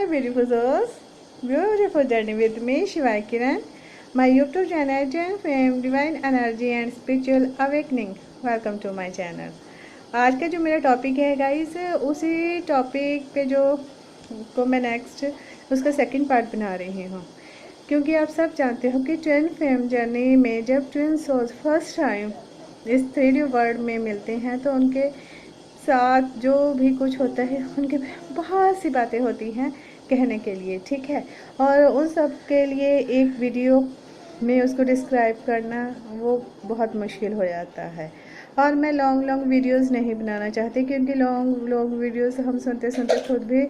Hi beautiful souls, beautiful journey with me Shiva Kiran. My YouTube channel Twin Flame Divine Energy and Spiritual Awakening. Welcome to my channel. आज का जो मेरा topic है guys, उसी topic पे जो को मैं नेक्स्ट उसका सेकंड पार्ट बना रही हूँ, क्योंकि आप सब जानते हो कि ट्विन फ्लेम जर्नी में जब ट्विन सोल्स फर्स्ट टाइम इस 3D वर्ल्ड में मिलते हैं तो उनके साथ जो भी कुछ होता है उनके बहुत सी बातें होती हैं कहने के लिए, ठीक है। और उन सब के लिए एक वीडियो में उसको डिस्क्राइब करना वो बहुत मुश्किल हो जाता है। और मैं लॉन्ग वीडियोस नहीं बनाना चाहती, क्योंकि लॉन्ग वीडियोस हम सुनते सुनते खुद भी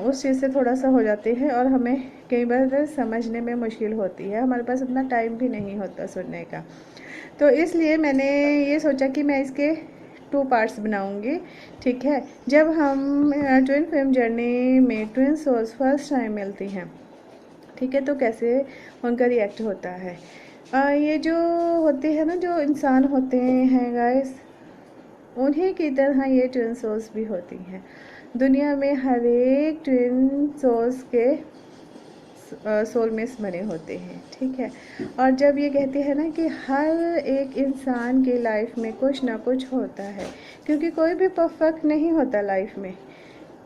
उस चीज़ से थोड़ा सा हो जाते हैं और हमें कई बार समझने में मुश्किल होती है, हमारे पास उतना टाइम भी नहीं होता सुनने का। तो इसलिए मैंने ये सोचा कि मैं इसके 2 पार्ट्स बनाऊंगी, ठीक है। जब हम ट्विन फ्लेम जर्नी में ट्विन सोल्स फर्स्ट टाइम मिलती हैं, ठीक है, तो कैसे उनका रिएक्ट होता है। ये जो होते हैं ना, जो इंसान होते हैं गाइस, उन्हीं की तरह ये ट्विन सोल्स भी होती हैं। दुनिया में हर एक ट्विन सोल्स के सोलमेट्स बने होते हैं, ठीक है। और जब ये कहते हैं ना कि हर एक इंसान की लाइफ में कुछ ना कुछ होता है, क्योंकि कोई भी परफेक्ट नहीं होता लाइफ में।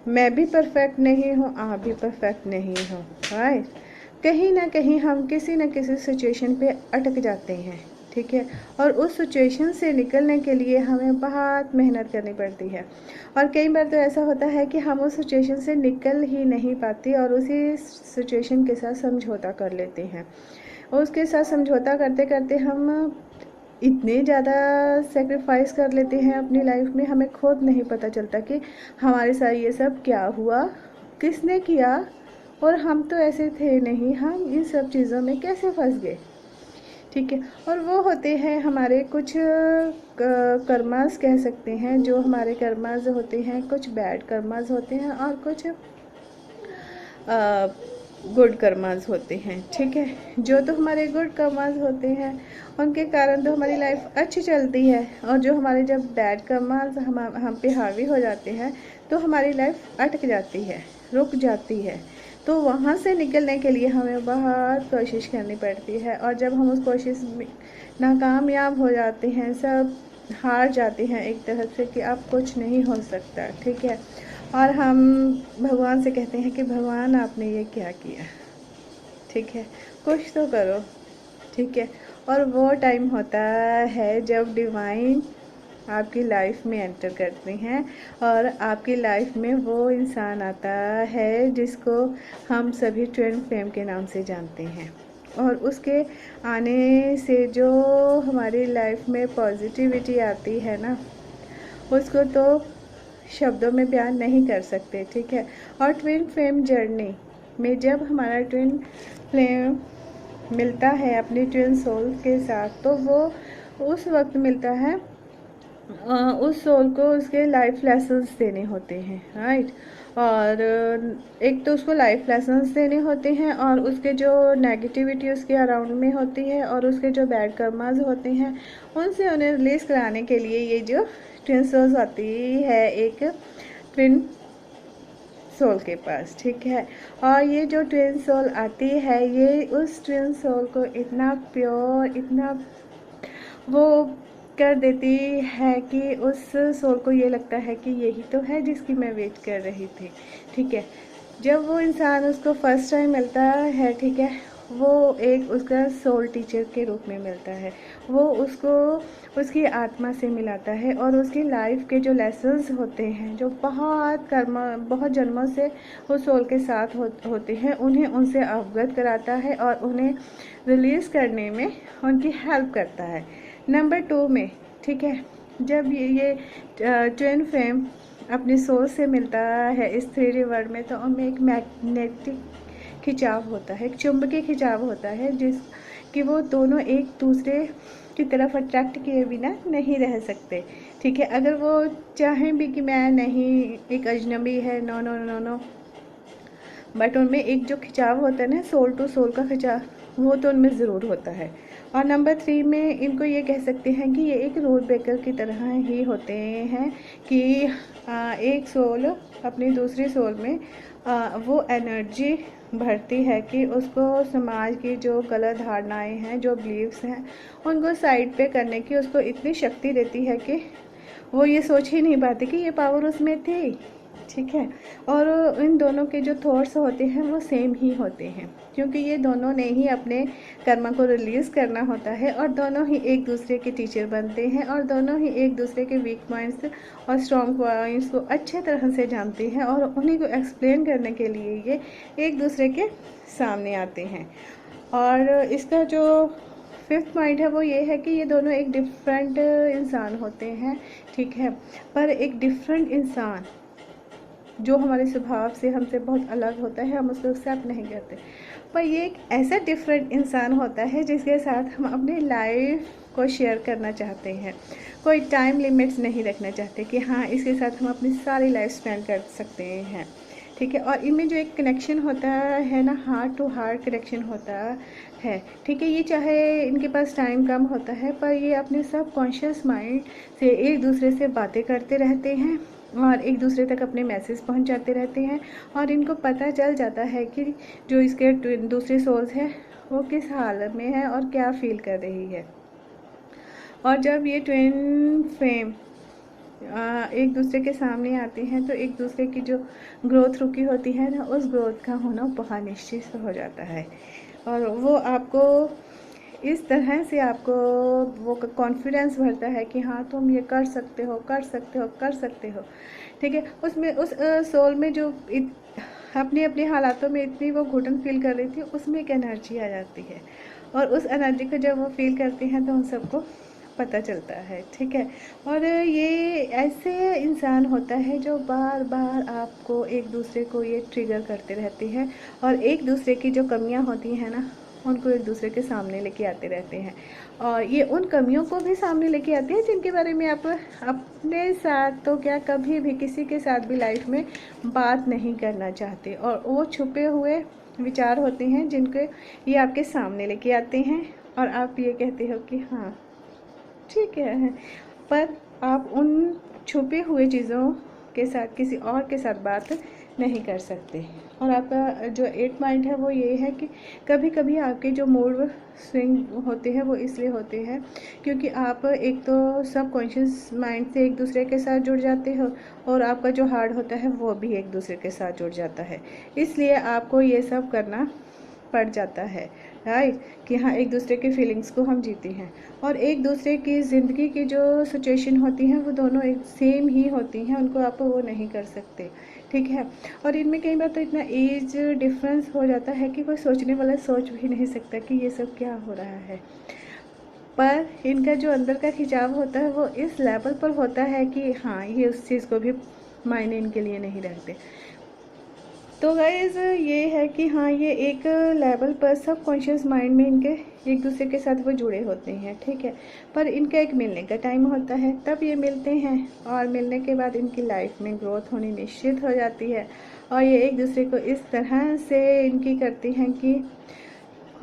मैं भी परफेक्ट नहीं हूँ, आप भी परफेक्ट नहीं हो, राइट। कहीं ना कहीं हम किसी न किसी सिचुएशन पे अटक जाते हैं, ठीक है। और उस सिचुएशन से निकलने के लिए हमें बहुत मेहनत करनी पड़ती है। और कई बार तो ऐसा होता है कि हम उस सिचुएशन से निकल ही नहीं पाते और उसी सिचुएशन के साथ समझौता कर लेते हैं। उसके साथ समझौता करते करते हम इतने ज़्यादा सेक्रीफाइस कर लेते हैं अपनी लाइफ में, हमें खुद नहीं पता चलता कि हमारे साथ ये सब क्या हुआ, किसने किया, और हम तो ऐसे थे नहीं, हम इन सब चीज़ों में कैसे फंस गए, ठीक है। और वो होते हैं हमारे कुछ कर्मास कह सकते हैं, जो हमारे कर्मास होते हैं, कुछ बैड कर्मास होते हैं और कुछ गुड कर्मास होते हैं, ठीक है। जो तो हमारे गुड कर्मास होते हैं उनके कारण तो हमारी लाइफ अच्छी चलती है, और जो हमारे जब बैड कर्मास हम पे हावी हो जाते हैं तो हमारी लाइफ अटक जाती है, रुक जाती है। तो वहाँ से निकलने के लिए हमें बहुत कोशिश करनी पड़ती है, और जब हम उस कोशिश में नाकामयाब हो जाते हैं, सब हार जाते हैं एक तरह से कि अब कुछ नहीं हो सकता, ठीक है। और हम भगवान से कहते हैं कि भगवान आपने ये क्या किया, ठीक है, कुछ तो करो, ठीक है। और वो टाइम होता है जब डिवाइन आपकी लाइफ में एंटर करते हैं और आपकी लाइफ में वो इंसान आता है जिसको हम सभी ट्विन फ्लेम के नाम से जानते हैं। और उसके आने से जो हमारी लाइफ में पॉजिटिविटी आती है ना, उसको तो शब्दों में बयान नहीं कर सकते, ठीक है। और ट्विन फ्लेम जर्नी में जब हमारा ट्विन फ्लेम मिलता है अपनी ट्विन सोल के साथ, तो वो उस वक्त मिलता है, उस सोल को उसके लाइफ लेसन्स देने होते हैं, राइट। और एक तो उसको लाइफ लेसन्स देने होते हैं, और उसके जो नेगेटिविटी उसके अराउंड में होती है और उसके जो बैड कर्मास होते हैं उनसे उन्हें रिलीज कराने के लिए ये जो ट्विन सोल्स आती है एक ट्विन सोल के पास, ठीक है। और ये जो ट्विन सोल आती है, ये उस ट्विन सोल को इतना प्योर, इतना वो कर देती है कि उस सोल को ये लगता है कि यही तो है जिसकी मैं वेट कर रही थी, ठीक है। जब वो इंसान उसको फर्स्ट टाइम मिलता है, ठीक है, वो एक उसका सोल टीचर के रूप में मिलता है। वो उसको उसकी आत्मा से मिलाता है और उसकी लाइफ के जो लेसन्स होते हैं, जो बहुत जन्मों से वो सोल के साथ होते हैं, उन्हें उनसे अवगत कराता है और उन्हें रिलीज़ करने में उनकी हेल्प करता है। नंबर 2 में, ठीक है, जब ये ट्विन फ्लेम अपनी सोल से मिलता है इस 3D वर्ल्ड में, तो उनमें एक मैग्नेटिक खिंचाव होता है, एक चुंबकीय खिंचाव होता है, जिस कि वो दोनों एक दूसरे की तरफ अट्रैक्ट किए बिना नहीं रह सकते, ठीक है। अगर वो चाहें भी कि मैं नहीं, एक अजनबी है, no no no no, but उनमें एक जो खिंचाव होता है ना, सोल टू सोल का खिंचाव, वो तो उनमें ज़रूर होता है। और नंबर 3 में इनको ये कह सकते हैं कि ये एक रूल ब्रेकर की तरह ही होते हैं कि एक सोल अपनी दूसरी सोल में वो एनर्जी भरती है कि उसको समाज की जो गलत धारणाएं हैं, जो बिलीव्स हैं, उनको साइड पे करने की उसको इतनी शक्ति देती है कि वो ये सोच ही नहीं पाती कि ये पावर उसमें थी। ठीक है। और इन दोनों के जो थॉट्स होते हैं वो सेम ही होते हैं, क्योंकि ये दोनों ने ही अपने कर्मा को रिलीज़ करना होता है और दोनों ही एक दूसरे के टीचर बनते हैं और दोनों ही एक दूसरे के वीक पॉइंट्स और स्ट्रॉन्ग पॉइंट्स को अच्छे तरह से जानते हैं और उन्हीं को एक्सप्लेन करने के लिए ये एक दूसरे के सामने आते हैं। और इसका जो 5th पॉइंट है वो ये है कि ये दोनों एक डिफरेंट इंसान होते हैं। ठीक है। पर एक डिफरेंट इंसान जो हमारे स्वभाव से हमसे बहुत अलग होता है, हम उसको एक्सेप्ट नहीं करते, पर ये एक ऐसा डिफरेंट इंसान होता है जिसके साथ हम अपनी लाइफ को शेयर करना चाहते हैं। कोई टाइम लिमिट्स नहीं रखना चाहते कि हाँ इसके साथ हम अपनी सारी लाइफ स्पेंड कर सकते हैं। ठीक है। और इनमें जो एक कनेक्शन होता है ना, हार्ट टू हार्ट कनेक्शन होता है। ठीक है। ये चाहे इनके पास टाइम कम होता है पर ये अपने सब कॉन्शियस माइंड से एक दूसरे से बातें करते रहते हैं और एक दूसरे तक अपने मैसेज पहुंचाते रहते हैं और इनको पता चल जाता है कि जो इसके दूसरे सोल्स हैं वो किस हालत में है और क्या फील कर रही है। और जब ये ट्विन फ्लेम एक दूसरे के सामने आते हैं तो एक दूसरे की जो ग्रोथ रुकी होती है ना, उस ग्रोथ का होना बहुत निश्चित हो जाता है और वो आपको इस तरह से आपको वो कॉन्फिडेंस भरता है कि हाँ तुम ये कर सकते हो, कर सकते हो, कर सकते हो। ठीक है। उसमें उस सोल में जो अपने अपने हालातों में इतनी वो घुटन फील कर रही थी, उसमें एक एनर्जी आ जाती है और उस एनर्जी को जब वो फील करते हैं तो उन सबको पता चलता है। ठीक है। और ये ऐसे इंसान होता है जो बार बार आपको एक दूसरे को ये ट्रिगर करते रहते हैं और एक दूसरे की जो कमियां होती हैं ना उनको एक दूसरे के सामने लेके आते रहते हैं और ये उन कमियों को भी सामने लेके आते हैं जिनके बारे में आप अपने साथ तो क्या कभी भी किसी के साथ भी लाइफ में बात नहीं करना चाहते और वो छुपे हुए विचार होते हैं जिनके ये आपके सामने लेके आते हैं और आप ये कहते हो कि हाँ ठीक है, पर आप उन छुपे हुए चीज़ों के साथ किसी और के साथ बात नहीं कर सकते। और आपका जो 8 पॉइंट है वो ये है कि कभी कभी आपके जो मूड स्विंग होते हैं वो इसलिए होते हैं क्योंकि आप एक तो सब कॉन्शियस माइंड से एक दूसरे के साथ जुड़ जाते हो और आपका जो हार्ट होता है वो भी एक दूसरे के साथ जुड़ जाता है, इसलिए आपको ये सब करना पड़ जाता है। राइट। कि हाँ एक दूसरे के फीलिंग्स को हम जीते हैं और एक दूसरे की ज़िंदगी की जो सिचुएशन होती हैं वो दोनों एक सेम ही होती हैं, उनको आप वो नहीं कर सकते। ठीक है। और इनमें कई बार तो इतना एज डिफरेंस हो जाता है कि कोई सोचने वाला सोच भी नहीं सकता कि ये सब क्या हो रहा है, पर इनका जो अंदर का खिंचाव होता है वो इस लेवल पर होता है कि हाँ ये उस चीज़ को भी मायने इनके लिए नहीं रखते। तो गाइज़ ये है कि हाँ ये एक लेवल पर सब कॉन्शियस माइंड में इनके एक दूसरे के साथ वो जुड़े होते हैं। ठीक है। पर इनका एक मिलने का टाइम होता है, तब ये मिलते हैं और मिलने के बाद इनकी लाइफ में ग्रोथ होनी निश्चित हो जाती है और ये एक दूसरे को इस तरह से इनकी करती हैं कि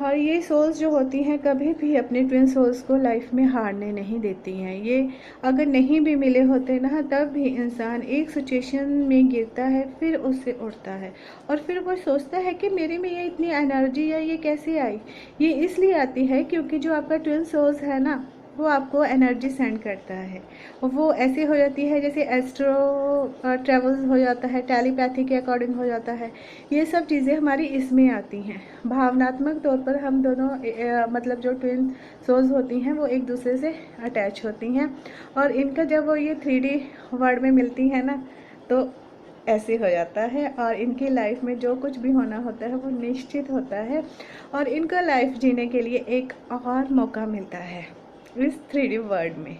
और ये सोल्स जो होती हैं कभी भी अपने ट्विन सोल्स को लाइफ में हारने नहीं देती हैं। ये अगर नहीं भी मिले होते ना तब भी इंसान एक सिचुएशन में गिरता है फिर उससे उठता है और फिर वो सोचता है कि मेरे में ये इतनी एनर्जी है ये कैसे आई। ये इसलिए आती है क्योंकि जो आपका ट्विन सोल्स है ना वो आपको एनर्जी सेंड करता है। वो ऐसे हो जाती है जैसे एस्ट्रो ट्रेवल्स हो जाता है, टेलीपैथी के अकॉर्डिंग हो जाता है। ये सब चीज़ें हमारी इसमें आती हैं। भावनात्मक तौर पर हम दोनों मतलब जो ट्विन सोल्स होती हैं वो एक दूसरे से अटैच होती हैं और इनका जब वो ये 3D वर्ल्ड में मिलती है ना तो ऐसे हो जाता है और इनकी लाइफ में जो कुछ भी होना होता है वो निश्चित होता है और इनका लाइफ जीने के लिए एक और मौका मिलता है इस 3D वर्ल्ड में।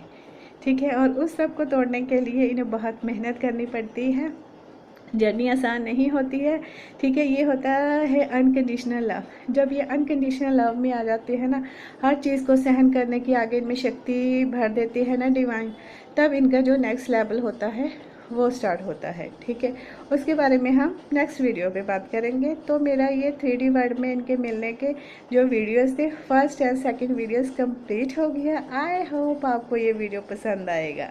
ठीक है। और उस सब को तोड़ने के लिए इन्हें बहुत मेहनत करनी पड़ती है, जर्नी आसान नहीं होती है। ठीक है। ये होता है अनकंडीशनल लव। जब ये अनकंडीशनल लव में आ जाते हैं ना, हर चीज़ को सहन करने की आगे इनमें शक्ति भर देती है ना डिवाइन, तब इनका जो नेक्स्ट लेवल होता है वो स्टार्ट होता है, ठीक है। उसके बारे में हम नेक्स्ट वीडियो पे बात करेंगे। तो मेरा ये 3D वर्ल्ड में इनके मिलने के जो वीडियोस थे, first and second videos complete हो गया। आई होप आपको ये वीडियो पसंद आएगा,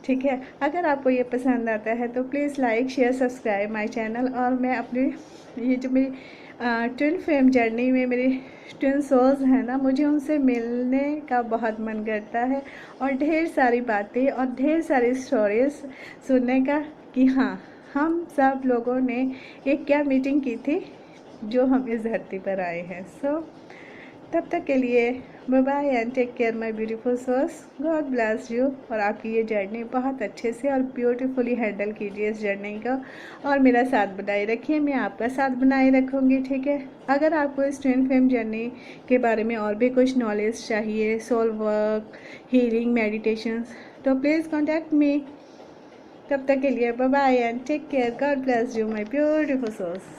ठीक है। अगर आपको ये पसंद आता है तो please like share subscribe my channel. और मैं अपनी ये जो मेरी ट्विन फेम जर्नी में मेरी ट्विन सोल्स हैं ना, मुझे उनसे मिलने का बहुत मन करता है और ढेर सारी बातें और ढेर सारी स्टोरीज सुनने का कि हाँ, हम सब लोगों ने एक क्या मीटिंग की थी जो हम इस धरती पर आए हैं। सो तब तक के लिए bye bye and take care my beautiful souls. God bless you. और आपकी ये जर्नी बहुत अच्छे से और ब्यूटीफुली हैंडल कीजिए इस जर्नी का, और मेरा साथ बनाए रखिए, मैं आपका साथ बनाए रखूँगी, ठीक है। अगर आपको इस ट्विन फेम जर्नी के बारे में और भी कुछ नॉलेज चाहिए, सोल वर्क, हीलिंग, मेडिटेशंस, तो प्लीज़ कॉन्टैक्ट मी। तब तक के लिए bye bye and take care. God bless you my beautiful souls.